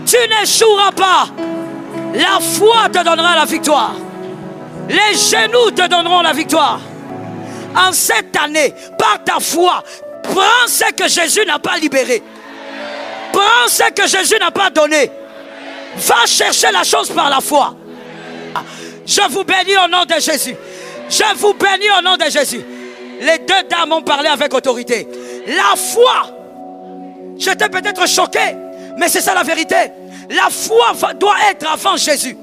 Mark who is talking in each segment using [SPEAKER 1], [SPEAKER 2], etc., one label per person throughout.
[SPEAKER 1] Tu n'échoueras pas. La foi te donnera la victoire. Les genoux te donneront la victoire. En cette année, par ta foi, prends ce que Jésus n'a pas libéré. Prends ce que Jésus n'a pas donné. Va chercher la chose par la foi. Je vous bénis au nom de Jésus. Je vous bénis au nom de Jésus. Les deux dames ont parlé avec autorité. La foi. J'étais peut-être choqué, mais c'est ça la vérité. La foi doit être avant Jésus.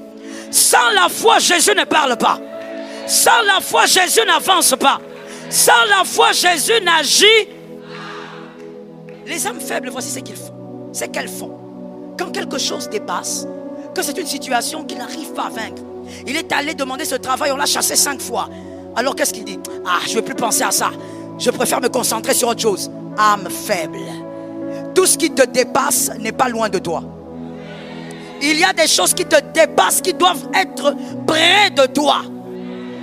[SPEAKER 1] Sans la foi, Jésus ne parle pas. Sans la foi, Jésus n'avance pas. Sans la foi, Jésus n'agit. Les âmes faibles, voici ce qu'ils font. C'est qu'elles font. Quand quelque chose dépasse, que c'est une situation qu'il n'arrive pas à vaincre. Il est allé demander ce travail, on l'a chassé 5 fois. Alors qu'est-ce qu'il dit? Ah, je ne vais plus penser à ça. Je préfère me concentrer sur autre chose. Âme faible. Tout ce qui te dépasse n'est pas loin de toi. Il y a des choses qui te dépassent, qui doivent être près de toi.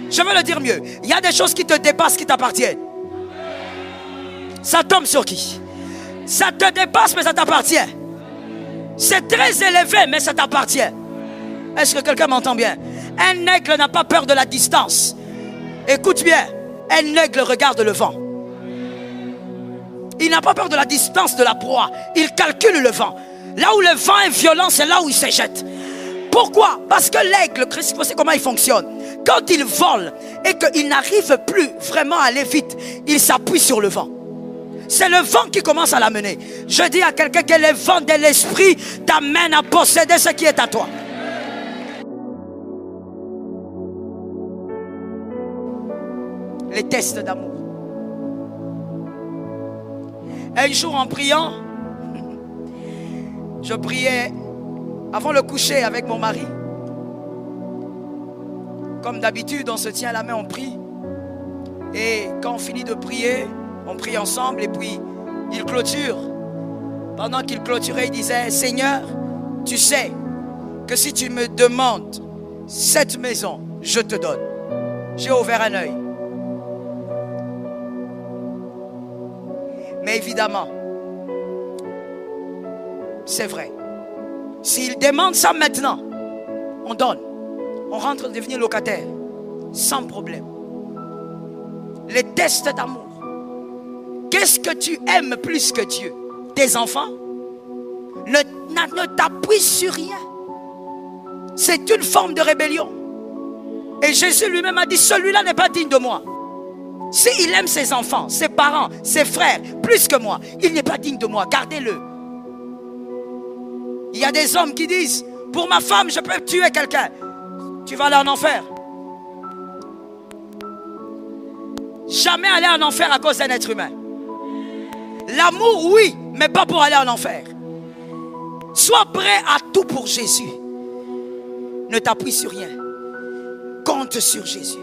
[SPEAKER 1] Je veux le dire mieux. Il y a des choses qui te dépassent, qui t'appartiennent. Ça tombe sur qui? Ça te dépasse, mais ça t'appartient. C'est très élevé, mais ça t'appartient. Est-ce que quelqu'un m'entend bien? Un aigle n'a pas peur de la distance. Écoute bien. Un aigle regarde le vent. Il n'a pas peur de la distance de la proie. Il calcule le vent. Là où le vent est violent, c'est là où il se jette. Pourquoi? Parce que l'aigle, vous savez comment il fonctionne. Quand il vole et qu'il n'arrive plus vraiment à aller vite, il s'appuie sur le vent. C'est le vent qui commence à l'amener. Je dis à quelqu'un que le vent de l'esprit t'amène à posséder ce qui est à toi. Les tests d'amour. Un jour en priant, je priais avant le coucher avec mon mari. Comme d'habitude, on se tient la main, on prie. Et quand on finit de prier, on prie ensemble et puis il clôture. Pendant qu'il clôturait, il disait: Seigneur, tu sais que si tu me demandes cette maison, je te donne. J'ai ouvert un œil. Mais évidemment, c'est vrai. S'il demande ça maintenant, on donne. On rentre devenir locataire. Sans problème. Les tests d'amour. Qu'est-ce que tu aimes plus que Dieu? Tes enfants? Ne t'appuie sur rien. C'est une forme de rébellion. Et Jésus lui-même a dit: celui-là n'est pas digne de moi. S'il aime ses enfants, ses parents, ses frères, plus que moi, il n'est pas digne de moi. Gardez-le. Il y a des hommes qui disent: pour ma femme, je peux tuer quelqu'un. Tu vas aller en enfer. Jamais aller en enfer à cause d'un être humain. L'amour, oui, mais pas pour aller en enfer. Sois prêt à tout pour Jésus. Ne t'appuie sur rien. Compte sur Jésus.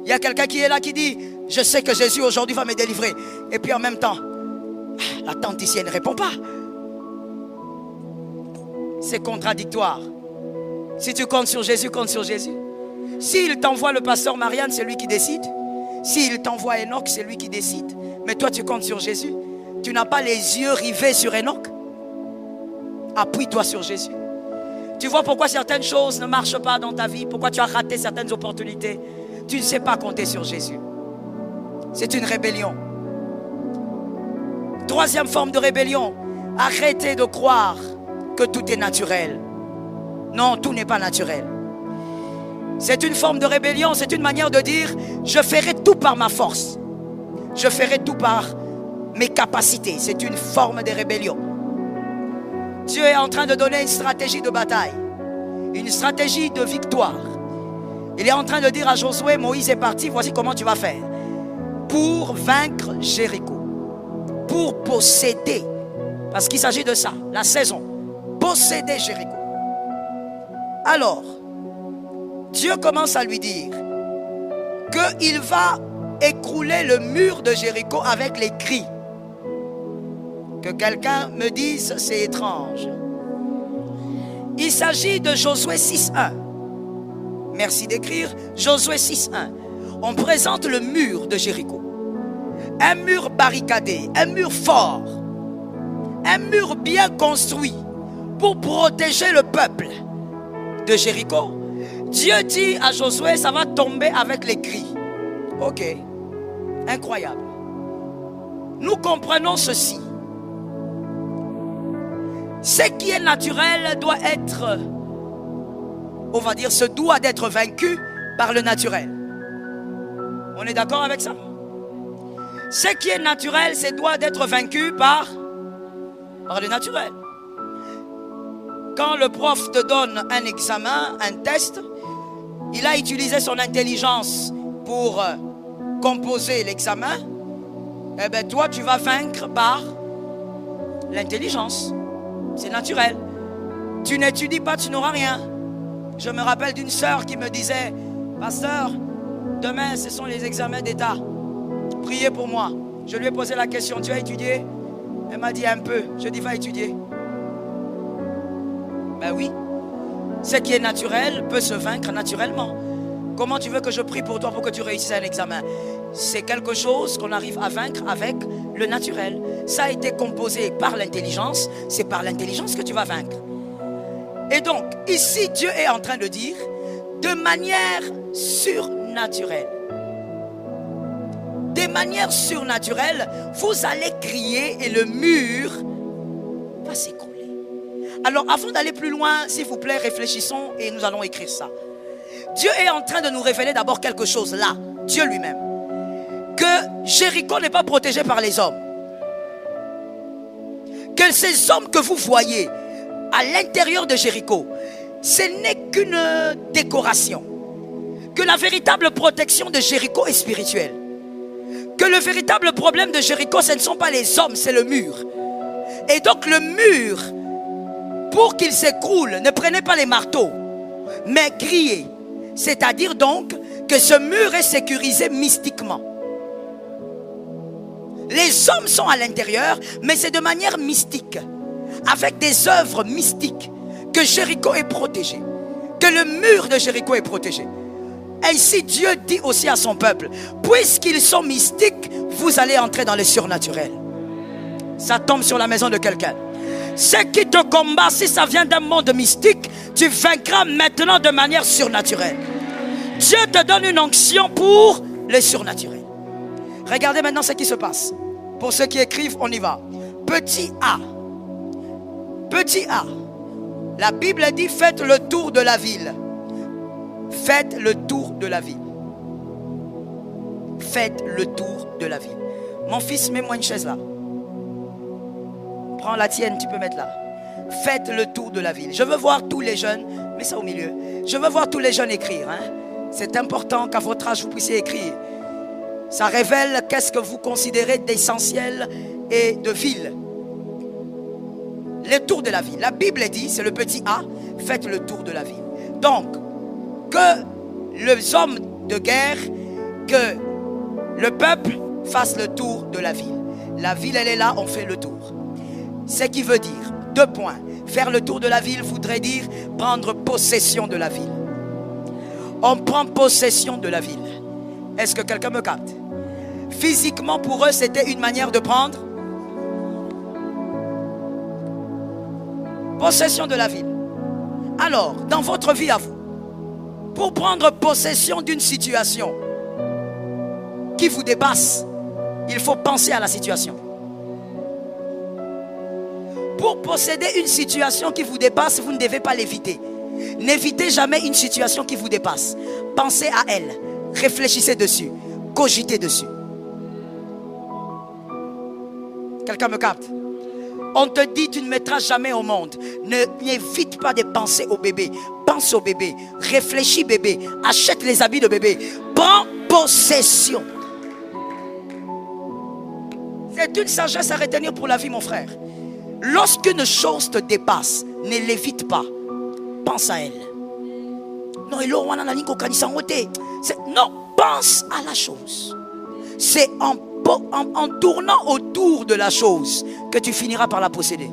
[SPEAKER 1] Il y a quelqu'un qui est là qui dit: je sais que Jésus aujourd'hui va me délivrer. Et puis en même temps, la tante ici, elle ne répond pas. C'est contradictoire. Si tu comptes sur Jésus, compte sur Jésus. S'il t'envoie le pasteur Marianne, c'est lui qui décide. S'il t'envoie Enoch, c'est lui qui décide. Mais toi, tu comptes sur Jésus. Tu n'as pas les yeux rivés sur Enoch. Appuie-toi sur Jésus. Tu vois pourquoi certaines choses ne marchent pas dans ta vie? Pourquoi tu as raté certaines opportunités? Tu ne sais pas compter sur Jésus. C'est une rébellion. Troisième forme de rébellion. Arrêtez de croire que tout est naturel. Non, tout n'est pas naturel. C'est une forme de rébellion. C'est une manière de dire: je ferai tout par ma force. Je ferai tout par mes capacités. C'est une forme de rébellion. Dieu est en train de donner une stratégie de bataille. Une stratégie de victoire. Il est en train de dire à Josué: Moïse est parti, voici comment tu vas faire. Pour vaincre Jéricho. Pour posséder. Parce qu'il s'agit de ça, la saison. Posséder Jéricho. Alors, Dieu commence à lui dire qu'il va écrouler le mur de Jéricho avec les cris. Que quelqu'un me dise: c'est étrange. Il s'agit de Josué 6.1. Merci d'écrire Josué 6.1. On présente le mur de Jéricho. Un mur barricadé, un mur fort, un mur bien construit pour protéger le peuple de Jéricho, Dieu dit à Josué, ça va tomber avec les cris. Ok, incroyable. Nous comprenons ceci. Ce qui est naturel doit être, on va dire, se doit d'être vaincu par le naturel. On est d'accord avec ça? Ce qui est naturel, c'est doit d'être vaincu par le naturel. Quand le prof te donne un examen, un test, il a utilisé son intelligence pour composer l'examen. Eh bien, toi, tu vas vaincre par l'intelligence. C'est naturel. Tu n'étudies pas, tu n'auras rien. Je me rappelle d'une sœur qui me disait, pasteur, demain, ce sont les examens d'État. Priez pour moi. Je lui ai posé la question, tu as étudié? Elle m'a dit un peu. Je dis, va étudier. Ben oui. Ce qui est naturel peut se vaincre naturellement. Comment tu veux que je prie pour toi pour que tu réussisses un examen? C'est quelque chose qu'on arrive à vaincre avec le naturel. Ça a été composé par l'intelligence. C'est par l'intelligence que tu vas vaincre. Et donc, ici, Dieu est en train de dire, de manière surnaturelle. De manière surnaturelle, vous allez crier et le mur va s'écrouler. Alors, avant d'aller plus loin, s'il vous plaît, réfléchissons et nous allons écrire ça. Dieu est en train de nous révéler d'abord quelque chose là, Dieu lui-même. Que Jéricho n'est pas protégé par les hommes. Que ces hommes que vous voyez à l'intérieur de Jéricho, ce n'est qu'une décoration. Que la véritable protection de Jéricho est spirituelle. Que le véritable problème de Jéricho, ce ne sont pas les hommes, c'est le mur. Et donc le mur, pour qu'il s'écroule, ne prenez pas les marteaux, mais criez. C'est-à-dire donc que ce mur est sécurisé mystiquement. Les hommes sont à l'intérieur, mais c'est de manière mystique, avec des œuvres mystiques, que Jéricho est protégé, que le mur de Jéricho est protégé. Ainsi Dieu dit aussi à son peuple, puisqu'ils sont mystiques, vous allez entrer dans le surnaturel. Ça tombe sur la maison de quelqu'un. Ce qui te combat, si ça vient d'un monde mystique, tu vaincras maintenant de manière surnaturelle. Dieu te donne une onction pour le surnaturel. Regardez maintenant ce qui se passe. Pour ceux qui écrivent, on y va. Petit a. Petit a. La Bible dit, faites le tour de la ville. Faites le tour de la ville. Faites le tour de la ville. Mon fils, mets-moi une chaise là. Prends la tienne, tu peux mettre là. Faites le tour de la ville. Je veux voir tous les jeunes, mets ça au milieu. Je veux voir tous les jeunes écrire. C'est important qu'à votre âge, vous puissiez écrire. Ça révèle qu'est-ce que vous considérez d'essentiel et de ville. Le tour de la ville. La Bible dit, c'est le petit a, faites le tour de la ville. Donc, que les hommes de guerre, que le peuple fasse le tour de la ville. La ville, elle est là, on fait le tour. Ce qui veut dire, 2 points. Faire le tour de la ville voudrait dire prendre possession de la ville. On prend possession de la ville. Est-ce que quelqu'un me capte? Physiquement, pour eux, c'était une manière de prendre possession de la ville. Alors, dans votre vie à vous, pour prendre possession d'une situation qui vous dépasse, il faut penser à la situation. Pour posséder une situation qui vous dépasse, vous ne devez pas l'éviter. N'évitez jamais une situation qui vous dépasse. Pensez à elle, réfléchissez dessus, cogitez dessus. Quelqu'un me capte? On te dit, tu ne mettras jamais au monde. N'évite pas de penser au bébé. Pense au bébé. Réfléchis bébé. Achète les habits de bébé. Prends possession. C'est une sagesse à retenir pour la vie, mon frère. Lorsqu'une chose te dépasse, ne l'évite pas. Pense à elle. Non, pense à la chose. C'est en tournant autour de la chose que tu finiras par la posséder.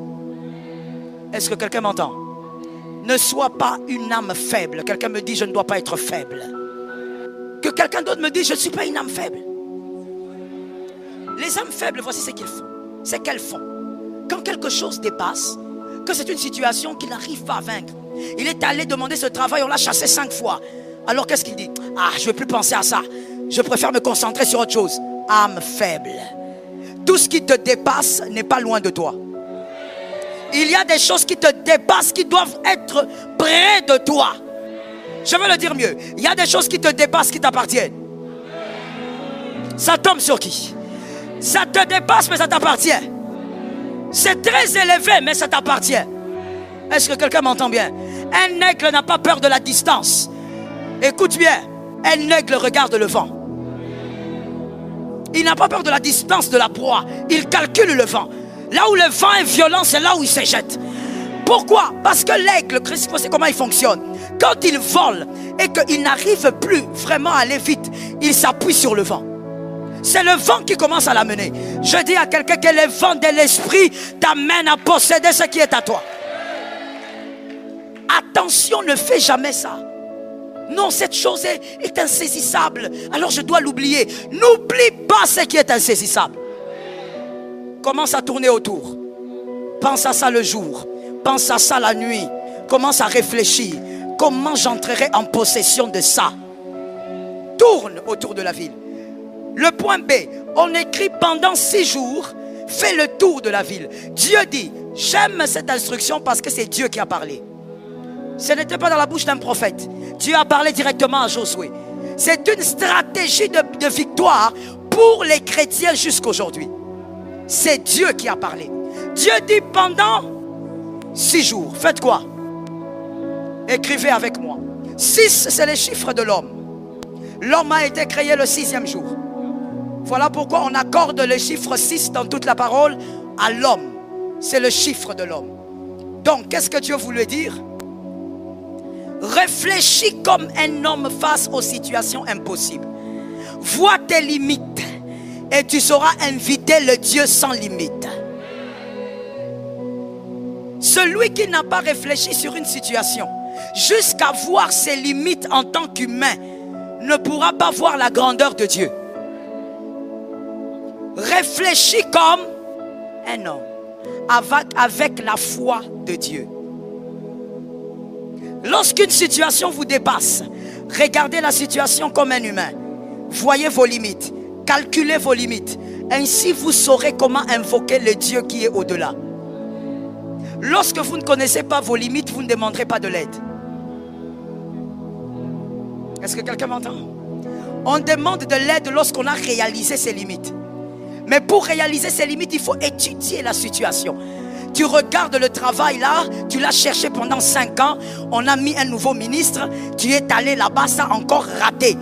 [SPEAKER 1] Est-ce que quelqu'un m'entend? Ne sois pas une âme faible. Quelqu'un me dit, je ne dois pas être faible. Que quelqu'un d'autre me dise, je ne suis pas une âme faible. Les âmes faibles, voici ce qu'ils font. C'est qu'elles font. Quand quelque chose dépasse, que c'est une situation qu'il n'arrive pas à vaincre. Il est allé demander ce travail, on l'a chassé 5 fois. Alors qu'est-ce qu'il dit? Ah, je ne vais plus penser à ça. Je préfère me concentrer sur autre chose. Âme faible. Tout ce qui te dépasse n'est pas loin de toi. Il y a des choses qui te dépassent, qui doivent être près de toi. Je vais le dire mieux. Il y a des choses qui te dépassent, qui t'appartiennent. Ça tombe sur qui? Ça te dépasse, mais ça t'appartient. C'est très élevé, mais ça t'appartient. Est-ce que quelqu'un m'entend bien? Un aigle n'a pas peur de la distance. Écoute bien, un aigle regarde le vent. Il n'a pas peur de la distance de la proie. Il calcule le vent. Là où le vent est violent, c'est là où il se jette. Pourquoi? Parce que l'aigle, Christ, c'est comment il fonctionne. Quand il vole et qu'il n'arrive plus vraiment à aller vite, il s'appuie sur le vent. C'est le vent qui commence à l'amener. Je dis à quelqu'un que le vent de l'esprit t'amène à posséder ce qui est à toi. Attention, ne fais jamais ça. Non, cette chose est insaisissable. Alors je dois l'oublier. N'oublie pas ce qui est insaisissable. Commence à tourner autour. Pense à ça le jour. Pense à ça la nuit. Commence à réfléchir. Comment j'entrerai en possession de ça? Tourne autour de la ville. Le point B, on écrit pendant 6 jours, fais le tour de la ville. Dieu dit, j'aime cette instruction parce que c'est Dieu qui a parlé. Ce n'était pas dans la bouche d'un prophète. Dieu a parlé directement à Josué. C'est une stratégie de victoire pour les chrétiens jusqu'aujourd'hui. C'est Dieu qui a parlé. Dieu dit pendant 6 jours, faites quoi? Écrivez avec moi. 6, c'est les chiffres de l'homme. L'homme a été créé le 6e jour. Voilà pourquoi on accorde le chiffre 6 dans toute la parole à l'homme. C'est le chiffre de l'homme. Donc, qu'est-ce que Dieu voulait dire? Réfléchis comme un homme face aux situations impossibles. Vois tes limites et tu sauras inviter le Dieu sans limite. Celui qui n'a pas réfléchi sur une situation jusqu'à voir ses limites en tant qu'humain ne pourra pas voir la grandeur de Dieu. Réfléchis comme un homme avec la foi de Dieu. Lorsqu'une situation vous dépasse, regardez la situation comme un humain. Voyez vos limites, calculez vos limites. Ainsi vous saurez comment invoquer le Dieu qui est au-delà. Lorsque vous ne connaissez pas vos limites, vous ne demanderez pas de l'aide. Est-ce que quelqu'un m'entend? On demande de l'aide lorsqu'on a réalisé ses limites. Mais pour réaliser ses limites, il faut étudier la situation. Tu regardes le travail là, tu l'as cherché pendant 5 ans, on a mis un nouveau ministre, tu es allé là-bas, ça a encore raté.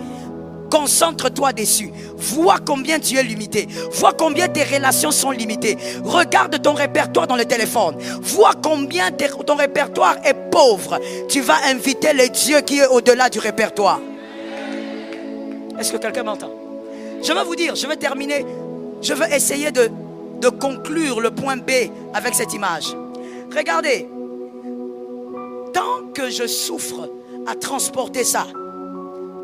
[SPEAKER 1] Concentre-toi dessus. Vois combien tu es limité. Vois combien tes relations sont limitées. Regarde ton répertoire dans le téléphone. Vois combien ton répertoire est pauvre. Tu vas inviter le Dieu qui est au-delà du répertoire. Est-ce que quelqu'un m'entend? Je vais vous dire, je vais terminer. Je veux essayer de conclure le point B avec cette image. Regardez. Tant que je souffre à transporter ça,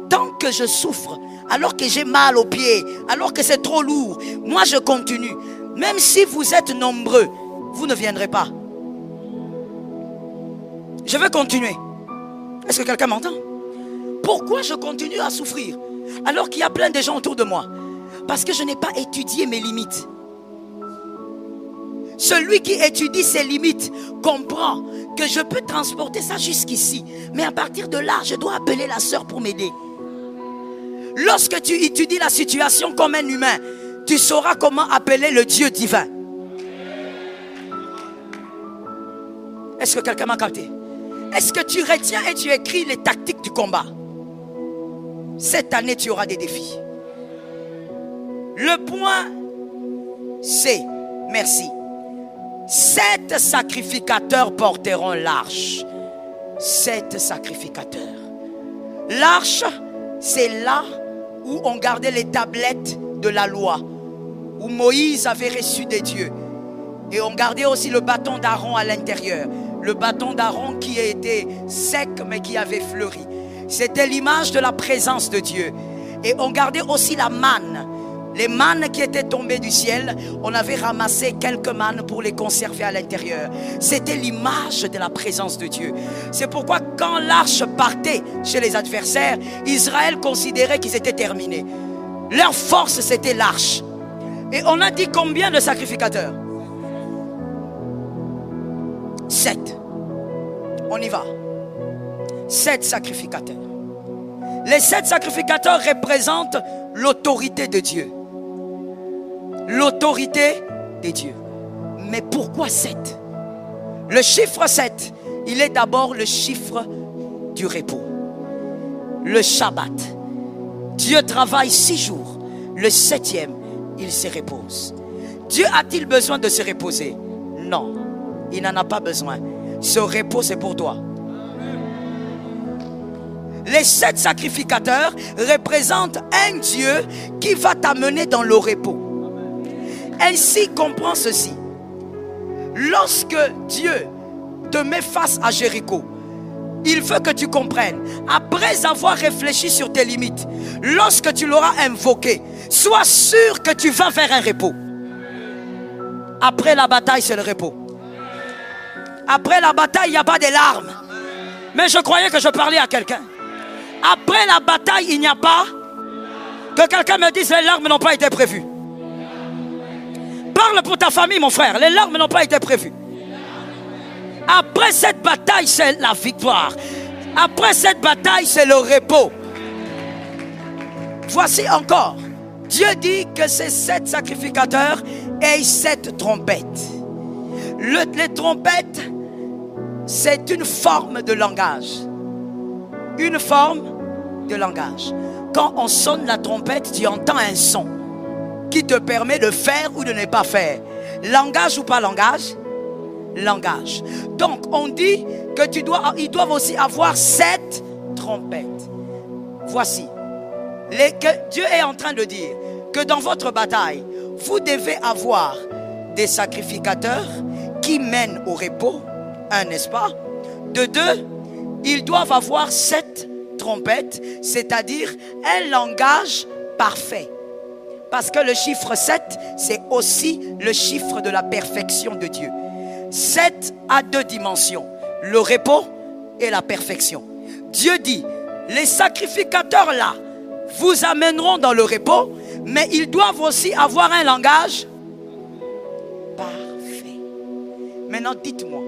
[SPEAKER 1] tant que je souffre, alors que j'ai mal aux pieds, alors que c'est trop lourd, moi je continue. Même si vous êtes nombreux, vous ne viendrez pas. Je vais continuer. Est-ce que quelqu'un m'entend? Pourquoi je continue à souffrir alors qu'il y a plein de gens autour de moi? Parce que je n'ai pas étudié mes limites. Celui qui étudie ses limites comprend que je peux transporter ça jusqu'ici. Mais à partir de là, je dois appeler la sœur pour m'aider. Lorsque tu étudies la situation comme un humain, tu sauras comment appeler le Dieu divin. Est-ce que quelqu'un m'a capté? Est-ce que tu retiens et tu écris les tactiques du combat? Cette année, tu auras des défis. Le point C, merci. 7 sacrificateurs porteront l'arche. 7 sacrificateurs. L'arche, c'est là où on gardait les tablettes de la loi, où Moïse avait reçu des dieux. Et on gardait aussi le bâton d'Aaron à l'intérieur. Le bâton d'Aaron qui était sec mais qui avait fleuri. C'était l'image de la présence de Dieu. Et on gardait aussi la manne. Les mannes qui étaient tombées du ciel, on avait ramassé quelques mannes pour les conserver à l'intérieur. C'était l'image de la présence de Dieu. C'est pourquoi quand l'arche partait chez les adversaires, Israël considérait qu'ils étaient terminés. Leur force, c'était l'arche. Et on a dit combien de sacrificateurs? 7. On y va. 7 sacrificateurs. Les 7 sacrificateurs représentent l'autorité de Dieu. L'autorité de Dieu. Mais pourquoi 7? Le chiffre 7, il est d'abord le chiffre du repos. Le Shabbat. Dieu travaille 6 jours. Le 7e, il se repose. Dieu a-t-il besoin de se reposer? Non, il n'en a pas besoin. Ce repos, c'est pour toi. Les 7 sacrificateurs représentent un Dieu qui va t'amener dans le repos. Ainsi, comprends ceci. Lorsque Dieu te met face à Jéricho, il veut que tu comprennes. Après avoir réfléchi sur tes limites, lorsque tu l'auras invoqué, sois sûr que tu vas vers un repos. Après la bataille, c'est le repos. Après la bataille, il n'y a pas de larmes. Mais je croyais que je parlais à quelqu'un. Après la bataille, il n'y a pas. Que quelqu'un me dise les larmes n'ont pas été prévues. Parle pour ta famille, mon frère. Les larmes n'ont pas été prévues. Après cette bataille, c'est la victoire. Après cette bataille, c'est le repos. Voici encore. Dieu dit que ces 7 sacrificateurs aient 7 trompettes. Les trompettes, c'est une forme de langage. Une forme de langage. Quand on sonne la trompette, tu entends un son qui te permet de faire ou de ne pas faire. Langage ou pas langage? Langage. Donc on dit que ils doivent aussi avoir 7 trompettes. Voici. Que Dieu est en train de dire que dans votre bataille, vous devez avoir des sacrificateurs qui mènent au repos. Un, n'est-ce pas? De 2, ils doivent avoir 7 trompettes, c'est-à-dire un langage parfait. Parce que le chiffre 7, c'est aussi le chiffre de la perfection de Dieu. 7 a 2 dimensions, le repos et la perfection. Dieu dit, les sacrificateurs là vous amèneront dans le repos, mais ils doivent aussi avoir un langage parfait. Maintenant dites-moi,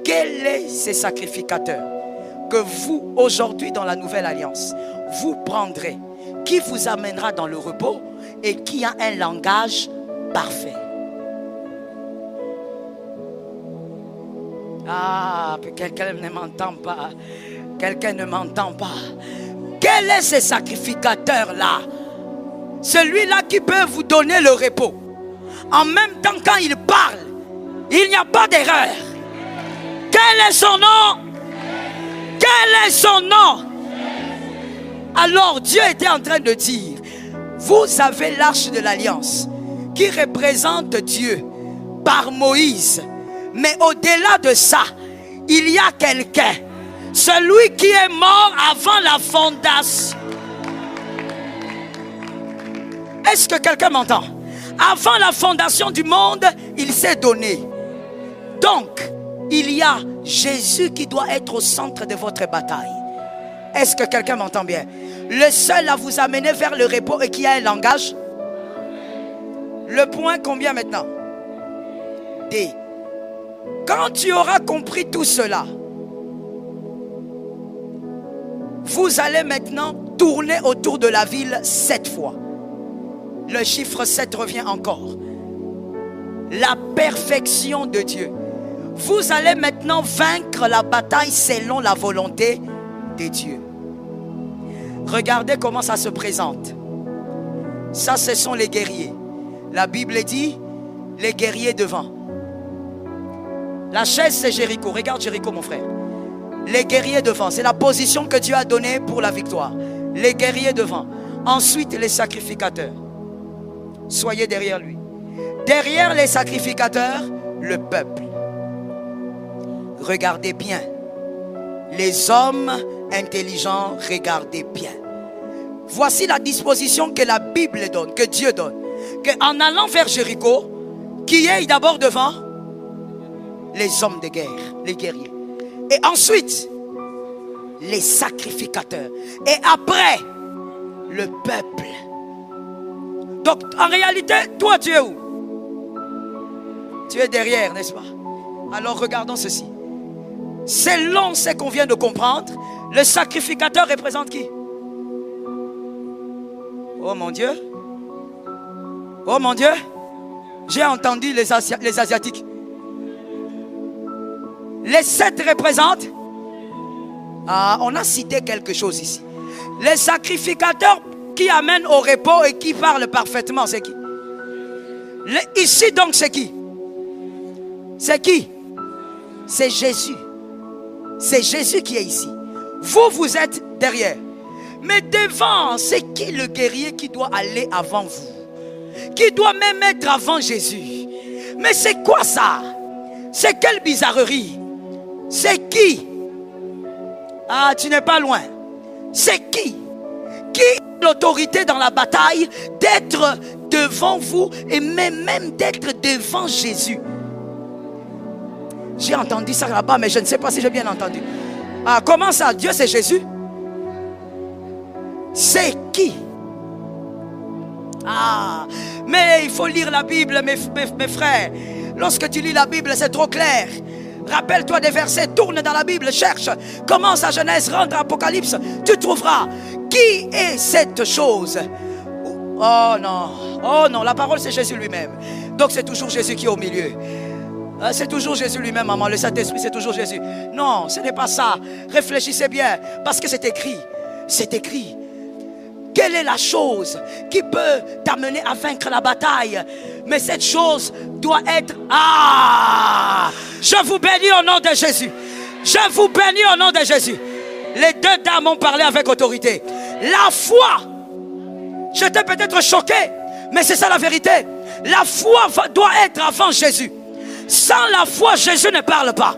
[SPEAKER 1] quels sont ces sacrificateurs que vous aujourd'hui dans la nouvelle alliance vous prendrez, qui vous amènera dans le repos et qui a un langage parfait? Ah, quelqu'un ne m'entend pas. Quelqu'un ne m'entend pas. Quel est ce sacrificateur-là? Celui-là qui peut vous donner le repos. En même temps, quand il parle, il n'y a pas d'erreur. Quel est son nom? Quel est son nom? Alors Dieu était en train de dire, vous avez l'arche de l'alliance qui représente Dieu par Moïse. Mais au-delà de ça, il y a quelqu'un, celui qui est mort avant la fondation. Est-ce que quelqu'un m'entend? Avant la fondation du monde, il s'est donné. Donc, il y a Jésus qui doit être au centre de votre bataille. Est-ce que quelqu'un m'entend bien? Le seul à vous amener vers le repos et qui a un langage. Le point combien maintenant? D. Quand tu auras compris tout cela, vous allez maintenant tourner autour de la ville 7 fois. Le chiffre 7 revient encore. La perfection de Dieu. Vous allez maintenant vaincre la bataille selon la volonté de Dieu. Regardez comment ça se présente. Ça, ce sont les guerriers. La Bible dit, les guerriers devant. La chaise, c'est Jéricho. Regarde Jéricho, mon frère. Les guerriers devant. C'est la position que Dieu a donnée pour la victoire. Les guerriers devant. Ensuite, les sacrificateurs. Soyez derrière lui. Derrière les sacrificateurs, le peuple. Regardez bien. Les hommes intelligents, regardez bien. Voici la disposition que la Bible donne, que Dieu donne. En allant vers Jéricho, qui est d'abord devant les hommes de guerre, les guerriers. Et ensuite, les sacrificateurs. Et après, le peuple. Donc, en réalité, toi, tu es où? Tu es derrière, n'est-ce pas? Alors, regardons ceci. Selon ce qu'on vient de comprendre, le sacrificateur représente qui? Oh mon Dieu. Oh mon Dieu. J'ai entendu les Asiatiques. Les 7 représentent. Ah, on a cité quelque chose ici. Les sacrificateurs qui amènent au repos et qui parlent parfaitement, c'est qui? Ici donc, c'est qui? C'est qui? C'est Jésus. C'est Jésus qui est ici. Vous, vous êtes derrière. Mais devant, c'est qui le guerrier qui doit aller avant vous? Qui doit même être avant Jésus? Mais c'est quoi ça? C'est quelle bizarrerie? C'est qui? Ah, tu n'es pas loin. C'est qui? Qui a l'autorité dans la bataille d'être devant vous et même d'être devant Jésus? J'ai entendu ça là-bas, mais je ne sais pas si j'ai bien entendu. Ah, comment ça? Dieu, c'est Jésus? C'est qui? Ah, mais il faut lire la Bible, mes frères. Lorsque tu lis la Bible, c'est trop clair. Rappelle-toi des versets, tourne dans la Bible, cherche. Commence à Genèse, rentre à Apocalypse. Tu trouveras qui est cette chose. Oh non, la parole c'est Jésus lui-même. Donc c'est toujours Jésus qui est au milieu. C'est toujours Jésus lui-même, maman. Le Saint-Esprit, c'est toujours Jésus. Non, ce n'est pas ça. Réfléchissez bien, parce que c'est écrit. C'est écrit. Quelle est la chose qui peut t'amener à vaincre la bataille? Mais cette chose doit être... Ah! Je vous bénis au nom de Jésus. Je vous bénis au nom de Jésus. Les 2 dames ont parlé avec autorité. La foi. J'étais peut-être choqué, mais c'est ça la vérité. La foi doit être avant Jésus. Sans la foi, Jésus ne parle pas.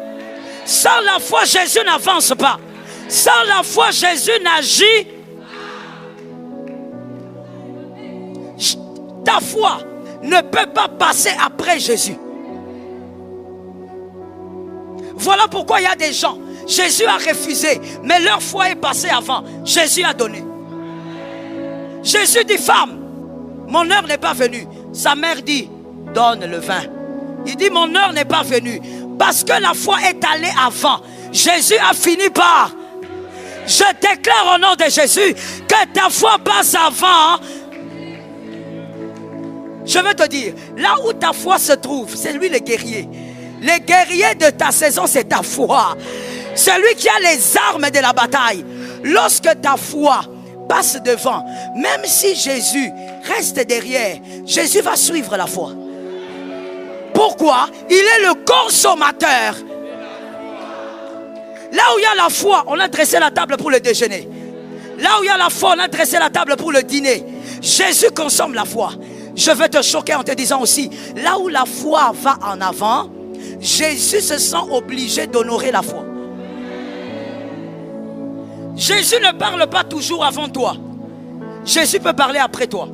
[SPEAKER 1] Sans la foi, Jésus n'avance pas. Sans la foi, Jésus n'agit. Ta foi ne peut pas passer après Jésus. Voilà pourquoi il y a des gens, Jésus a refusé, mais leur foi est passée avant. Jésus a donné. Jésus dit, femme, mon heure n'est pas venue. Sa mère dit, donne le vin. Il dit, mon heure n'est pas venue. Parce que la foi est allée avant. Jésus a fini par. Je déclare au nom de Jésus que ta foi passe avant. Je veux te dire, là où ta foi se trouve, c'est lui le guerrier. Le guerrier de ta saison, c'est ta foi. C'est lui qui a les armes de la bataille. Lorsque ta foi passe devant, même si Jésus reste derrière, Jésus va suivre la foi. Pourquoi? Il est le consommateur. Là où il y a la foi, on a dressé la table pour le déjeuner. Là où il y a la foi, on a dressé la table pour le dîner. Jésus consomme la foi. Je veux te choquer en te disant aussi, là où la foi va en avant, Jésus se sent obligé d'honorer la foi. Jésus ne parle pas toujours avant toi. Jésus peut parler après toi.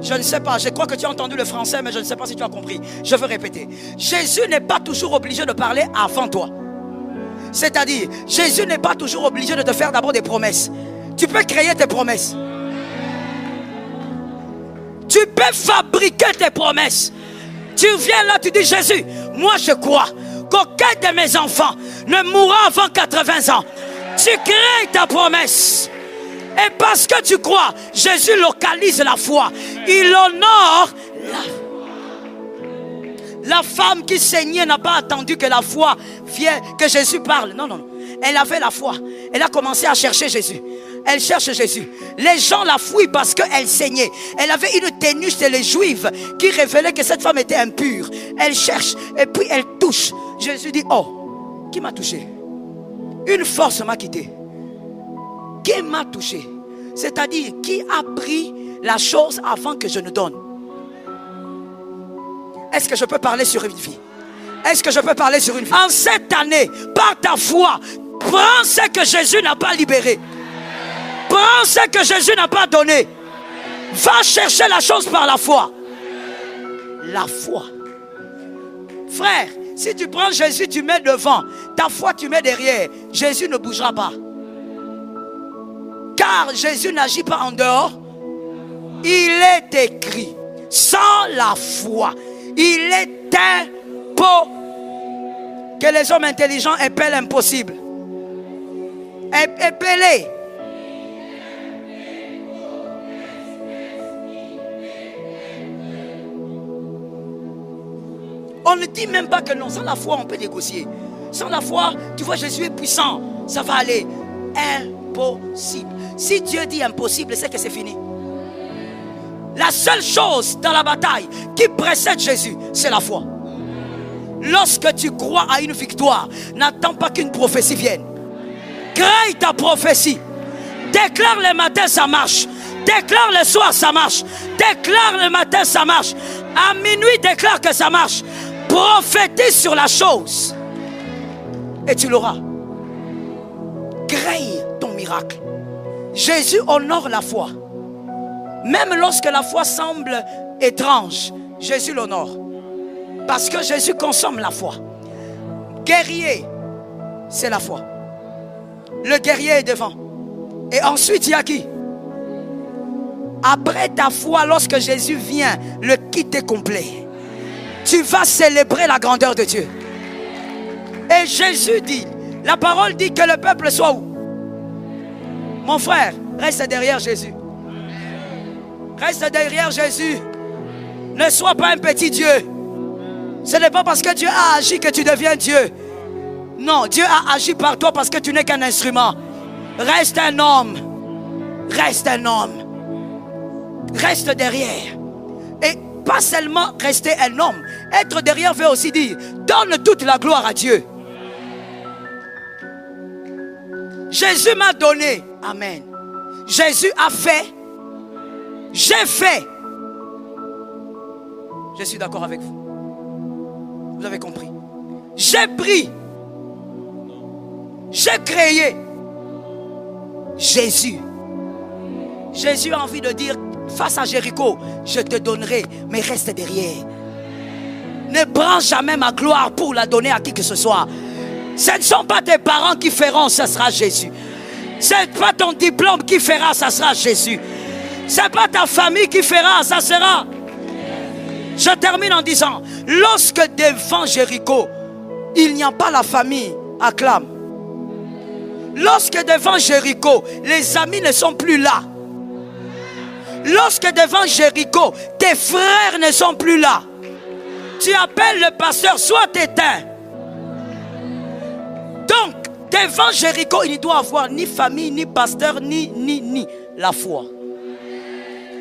[SPEAKER 1] Je ne sais pas, je crois que tu as entendu le français, mais je ne sais pas si tu as compris. Je veux répéter. Jésus n'est pas toujours obligé de parler avant toi. C'est-à-dire, Jésus n'est pas toujours obligé de te faire d'abord des promesses. Tu peux créer tes promesses. Tu peux fabriquer tes promesses. Tu viens là, tu dis, Jésus, moi je crois qu'aucun de mes enfants ne mourra avant 80 ans. Tu crées ta promesse. Et parce que tu crois, Jésus localise la foi. Il honore la femme qui saignait n'a pas attendu que la foi vienne, que Jésus parle. Non. Elle avait la foi. Elle a commencé à chercher Jésus. Elle cherche Jésus. Les gens la fouillent parce qu'elle saignait. Elle avait une tenue chez les Juifs qui révélait que cette femme était impure. Elle cherche et puis elle touche. Jésus dit, oh, qui m'a touché? Une force m'a quitté. Qui m'a touché? C'est-à-dire, qui a pris la chose avant que je ne donne? Est-ce que je peux parler sur une vie? Est-ce que je peux parler sur une vie? En cette année, par ta foi, Prends ce que Jésus n'a pas libéré. Prends ce que Jésus n'a pas donné. Va chercher la chose par la foi. La foi. Frère, si tu prends Jésus, tu mets devant. Ta foi, tu mets derrière. Jésus ne bougera pas. Car Jésus n'agit pas en dehors. Il est écrit. Sans la foi, il est impossible. Que les hommes intelligents épellent impossible. Épellez. On ne dit même pas que non. Sans la foi, on peut négocier. Sans la foi, tu vois, Jésus est puissant. Ça va aller. Impossible. Si Dieu dit impossible, c'est que c'est fini. La seule chose dans la bataille qui précède Jésus, c'est la foi. Lorsque tu crois à une victoire, n'attends pas qu'une prophétie vienne. Crée ta prophétie. Déclare le matin, ça marche. Déclare le soir, ça marche. Déclare le matin, ça marche. À minuit, déclare que ça marche. Prophétise sur la chose. Et tu l'auras. Crée ton miracle. Jésus honore la foi. Même lorsque la foi semble étrange, Jésus l'honore. Parce que Jésus consomme la foi. Guerrier, c'est la foi. Le guerrier est devant. Et ensuite, il y a qui? Après ta foi, lorsque Jésus vient, le kit est complet. Tu vas célébrer la grandeur de Dieu. Et Jésus dit, la parole dit que le peuple soit où? Mon frère, reste derrière Jésus. Reste derrière Jésus. Ne sois pas un petit Dieu. Ce n'est pas parce que Dieu a agi que tu deviens Dieu. Non, Dieu a agi par toi parce que tu n'es qu'un instrument. Reste un homme. Reste un homme. Reste derrière. Et pas seulement rester un homme. Être derrière veut aussi dire, donne toute la gloire à Dieu. Jésus m'a donné. Amen. Jésus a fait. J'ai fait. Je suis d'accord avec vous. Vous avez compris. J'ai pris. J'ai créé. Jésus. Jésus a envie de dire, face à Jéricho, je te donnerai, mais reste derrière. Ne prends jamais ma gloire pour la donner à qui que ce soit. Ce ne sont pas tes parents qui feront, ce sera Jésus. Ce n'est pas ton diplôme qui fera, ça sera Jésus. Ce n'est pas ta famille qui fera, ça sera. Je termine en disant, lorsque devant Jéricho, il n'y a pas la famille, acclame. Lorsque devant Jéricho, les amis ne sont plus là. Lorsque devant Jéricho, tes frères ne sont plus là. Tu appelles le pasteur, sois éteint. Donc, devant Jéricho, il ne doit avoir ni famille, ni pasteur, ni la foi.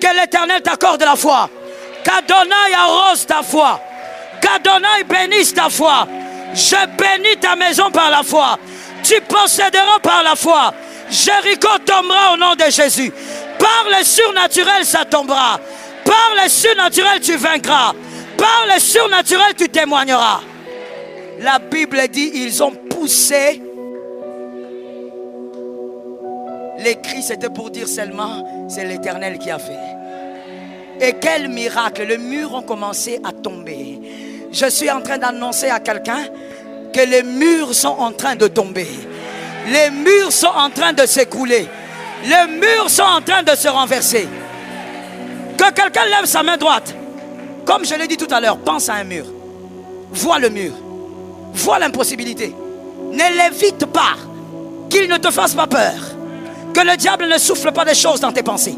[SPEAKER 1] Que l'Éternel t'accorde la foi. Qu'Adonai arrose ta foi. Qu'Adonai bénisse ta foi. Je bénis ta maison par la foi. Tu posséderas par la foi. Jéricho tombera au nom de Jésus. Par le surnaturel, ça tombera. Par le surnaturel, tu vaincras. Par le surnaturel, tu témoigneras. La Bible dit, ils ont poussé. Les cris, c'était pour dire seulement, c'est l'Éternel qui a fait. Et quel miracle, les murs ont commencé à tomber. Je suis en train d'annoncer à quelqu'un que les murs sont en train de tomber. Les murs sont en train de s'écrouler. Les murs sont en train de se renverser. Que quelqu'un lève sa main droite. Comme je l'ai dit tout à l'heure, pense à un mur. Vois le mur. Vois l'impossibilité. Ne l'évite pas. Qu'il ne te fasse pas peur. Que le diable ne souffle pas des choses dans tes pensées.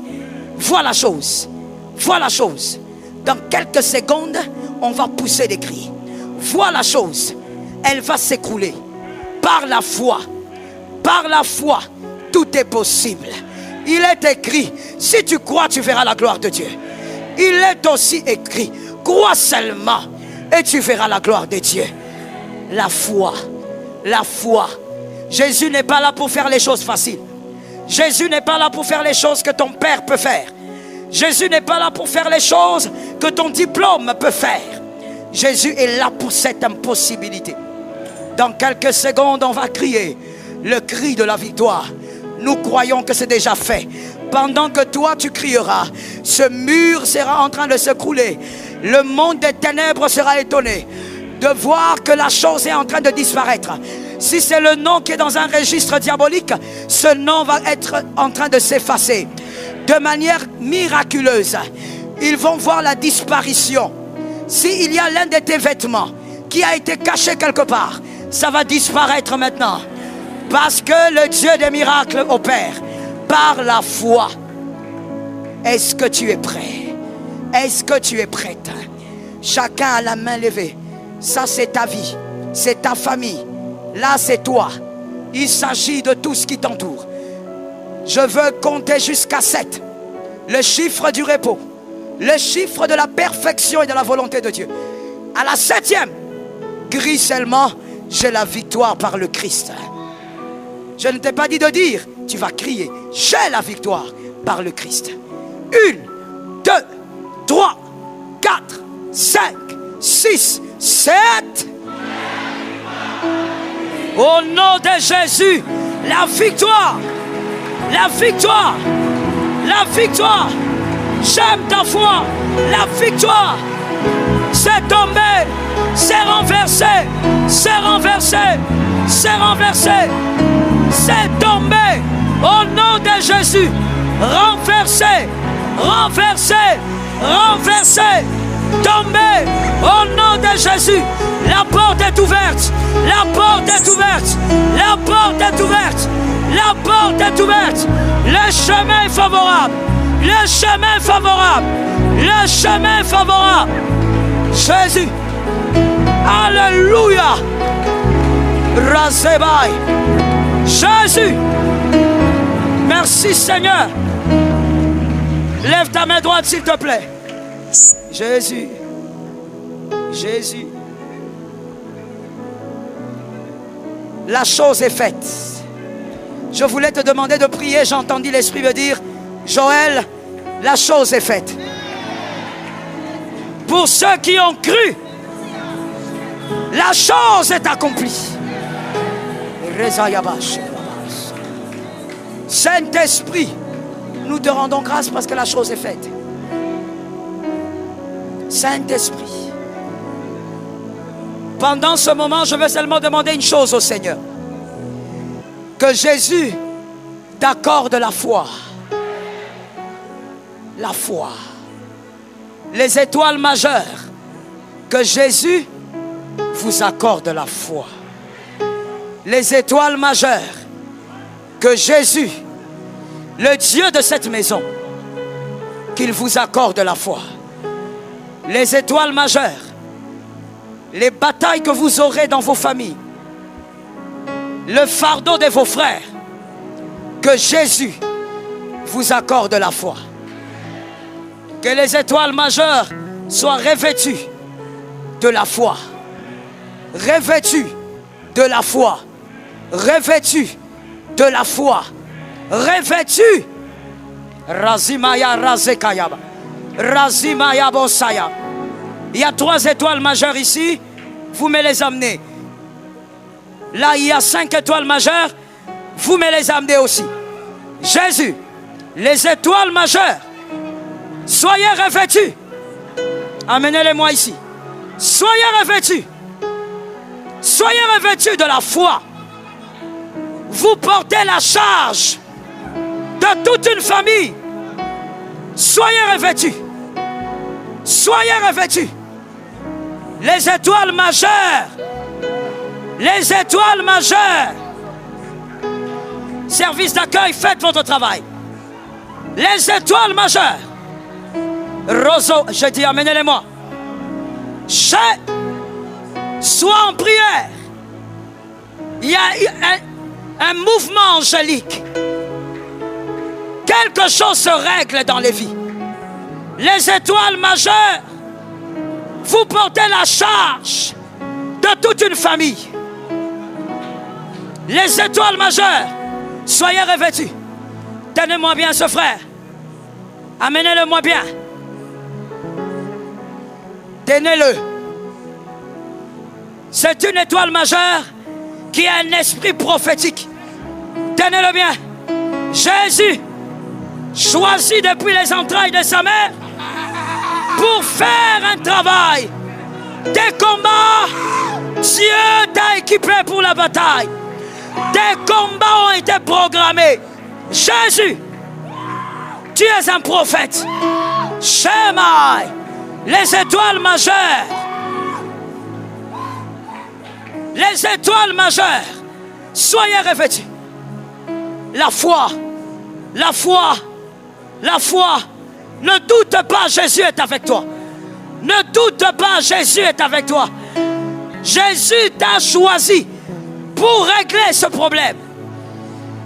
[SPEAKER 1] Vois la chose. Vois la chose. Dans quelques secondes, on va pousser des cris. Vois la chose. Elle va s'écrouler. Par la foi. Par la foi, tout est possible. Il est écrit, si tu crois, tu verras la gloire de Dieu. Il est aussi écrit, crois seulement et tu verras la gloire de Dieu. La foi. La foi. Jésus n'est pas là pour faire les choses faciles. Jésus n'est pas là pour faire les choses que ton père peut faire. Jésus n'est pas là pour faire les choses que ton diplôme peut faire. Jésus est là pour cette impossibilité. Dans quelques secondes, on va crier. le cri de la victoire. Nous croyons que c'est déjà fait. Pendant que toi tu crieras, ce mur sera en train de s'écrouler. Le monde des ténèbres sera étonné de voir que la chose est en train de disparaître. Si c'est le nom qui est dans un registre diabolique, ce nom va être en train de s'effacer. De manière miraculeuse, ils vont voir la disparition. S'il y a l'un de tes vêtements qui a été caché quelque part, ça va disparaître maintenant. Parce que le Dieu des miracles opère par la foi. Est-ce que tu es prêt? Est-ce que tu es prête? Chacun a la main levée. Ça, c'est ta vie, c'est ta famille. Là, c'est toi. Il s'agit de tout ce qui t'entoure. Je veux compter jusqu'à 7. Le chiffre du repos. Le chiffre de la perfection et de la volonté de Dieu. À la 7e, crie seulement, j'ai la victoire par le Christ. Je ne t'ai pas dit de dire, tu vas crier, j'ai la victoire par le Christ. 1, 2, 3, 4, 5, 6, 7. Au nom de Jésus, la victoire, la victoire, la victoire. J'aime ta foi, la victoire. C'est tombé, c'est renversé, c'est renversé, c'est renversé, c'est tombé. Au nom de Jésus, renversé, renversé, renversé, tombé. Au nom de Jésus, la porte est ouverte, la porte est ouverte, la porte est ouverte, la porte est ouverte. Le chemin est favorable, le chemin est favorable, le chemin est favorable. Jésus, alléluia. Razebai. Jésus, merci Seigneur. Lève ta main droite s'il te plaît. Jésus, Jésus. La chose est faite. Je voulais te demander de prier. J'ai entendu l'Esprit me dire, Joël, la chose est faite. Pour ceux qui ont cru, la chose est accomplie. Saint-Esprit, nous te rendons grâce parce que la chose est faite. Saint-Esprit, pendant ce moment, je veux seulement demander une chose au Seigneur. Que Jésus t'accorde la foi. La foi. Les étoiles majeures. Que Jésus vous accorde la foi. Les étoiles majeures. Que Jésus, le Dieu de cette maison, qu'il vous accorde la foi. Les étoiles majeures. Les batailles que vous aurez dans vos familles. Le fardeau de vos frères. Que Jésus vous accorde la foi. Que les étoiles majeures soient revêtues de la foi. Revêtues de la foi. Revêtues de la foi. Revêtues. Razimaya Razekayaba. Razimaya Bosaya. Il y a 3 étoiles majeures ici. Vous me les amenez. Là, il y a 5 étoiles majeures. Vous me les amenez aussi. Jésus, les étoiles majeures, soyez revêtus. Amenez-les-moi ici. Soyez revêtus. Soyez revêtus de la foi. Vous portez la charge de toute une famille. Soyez revêtus. Soyez revêtus. Les étoiles majeures. Les étoiles majeures. Service d'accueil, faites votre travail. Les étoiles majeures. Roseau, je dis, amenez-les-moi. Sois en prière. Il y a un mouvement angélique. Quelque chose se règle dans les vies. Les étoiles majeures, vous portez la charge de toute une famille. Les étoiles majeures, soyez revêtus. Tenez-moi bien ce frère. Amenez-le-moi bien. Tenez-le. C'est une étoile majeure qui a un esprit prophétique. Tenez-le bien. Jésus, choisi depuis les entrailles de sa mère, pour faire un travail. Des combats, Dieu t'a équipé pour la bataille. Des combats ont été programmés. Jésus, tu es un prophète. Shemai, les étoiles majeures. Les étoiles majeures. Soyez revêtus. La foi, la foi, la foi. Ne doute pas, Jésus est avec toi. Ne doute pas, Jésus est avec toi. Jésus t'a choisi pour régler ce problème.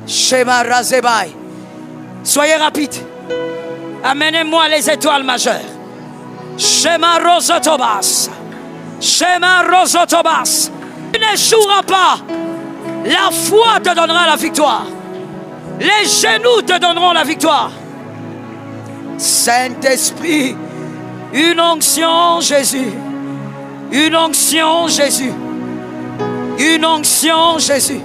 [SPEAKER 1] Shema Razebai. Soyez rapide. Amenez-moi les étoiles majeures. Shema Rosotobas. Shema Rosotobas. Tu n'échoueras pas. La foi te donnera la victoire. Les genoux te donneront la victoire. Saint-Esprit, une onction, Jésus. Une onction, Jésus. Une onction, Jésus.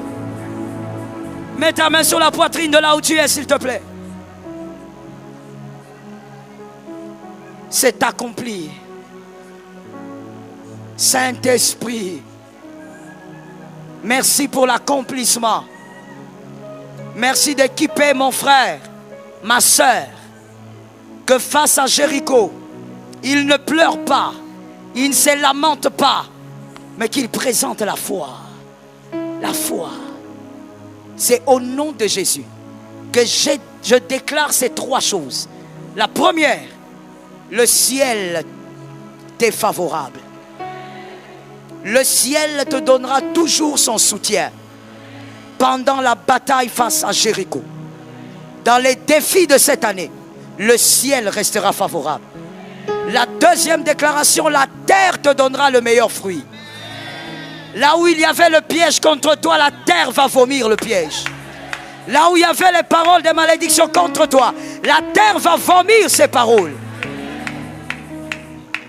[SPEAKER 1] Mets ta main sur la poitrine de là où tu es, s'il te plaît. C'est accompli. Saint-Esprit, merci pour l'accomplissement. Merci d'équiper mon frère, ma soeur, que face à Jéricho, il ne pleure pas, il ne se lamente pas, mais qu'il présente la foi. La foi. C'est au nom de Jésus que je déclare ces trois choses. La première, le ciel t'est favorable. Le ciel te donnera toujours son soutien pendant la bataille face à Jéricho. Dans les défis de cette année, le ciel restera favorable. La deuxième déclaration, la terre te donnera le meilleur fruit. Là où il y avait le piège contre toi, la terre va vomir le piège. Là où il y avait les paroles de malédiction contre toi, la terre va vomir ces paroles.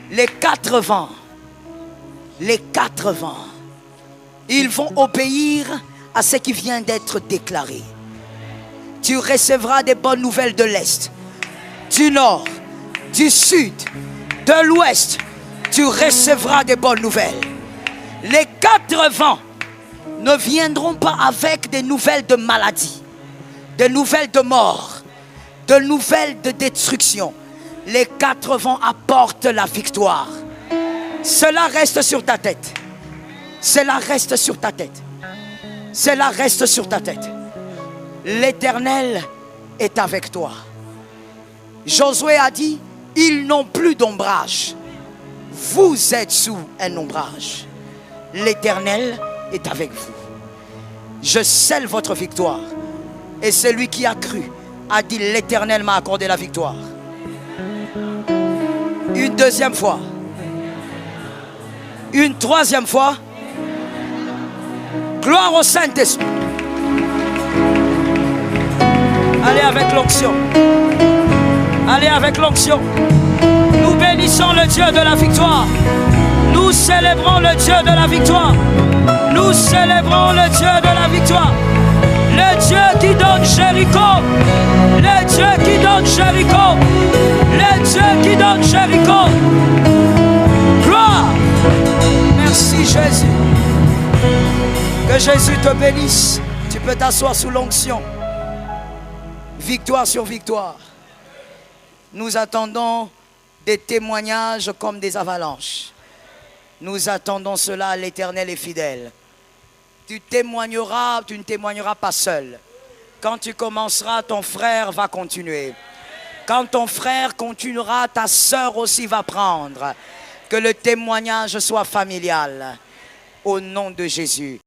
[SPEAKER 1] Les quatre vents, ils vont obéir à ce qui vient d'être déclaré. Tu recevras des bonnes nouvelles de l'Est, du Nord, du Sud, de l'Ouest. Tu recevras des bonnes nouvelles. Les quatre vents ne viendront pas avec des nouvelles de maladie, des nouvelles de mort, de nouvelles de destruction. Les quatre vents apportent la victoire. Cela reste sur ta tête. Cela reste sur ta tête. Cela reste sur ta tête. L'Éternel est avec toi. Josué a dit, ils n'ont plus d'ombrage. Vous êtes sous un ombrage. L'Éternel est avec vous. Je scelle votre victoire. Et celui qui a cru a dit, l'Éternel m'a accordé la victoire. Une deuxième fois. Une troisième fois. Gloire au Saint-Esprit. Allez avec l'onction. Allez avec l'onction. Nous bénissons le Dieu de la victoire. Nous célébrons le Dieu de la victoire. Nous célébrons le Dieu de la victoire. Le Dieu qui donne Jéricho. Le Dieu qui donne Jéricho. Le Dieu qui donne Jéricho. Gloire. Merci Jésus. Que Jésus te bénisse. Tu peux t'asseoir sous l'onction. Victoire sur victoire. Nous attendons des témoignages comme des avalanches. Nous attendons cela, l'Éternel est fidèle. Tu témoigneras, tu ne témoigneras pas seul. Quand tu commenceras, ton frère va continuer. Quand ton frère continuera, ta sœur aussi va prendre. Que le témoignage soit familial. Au nom de Jésus.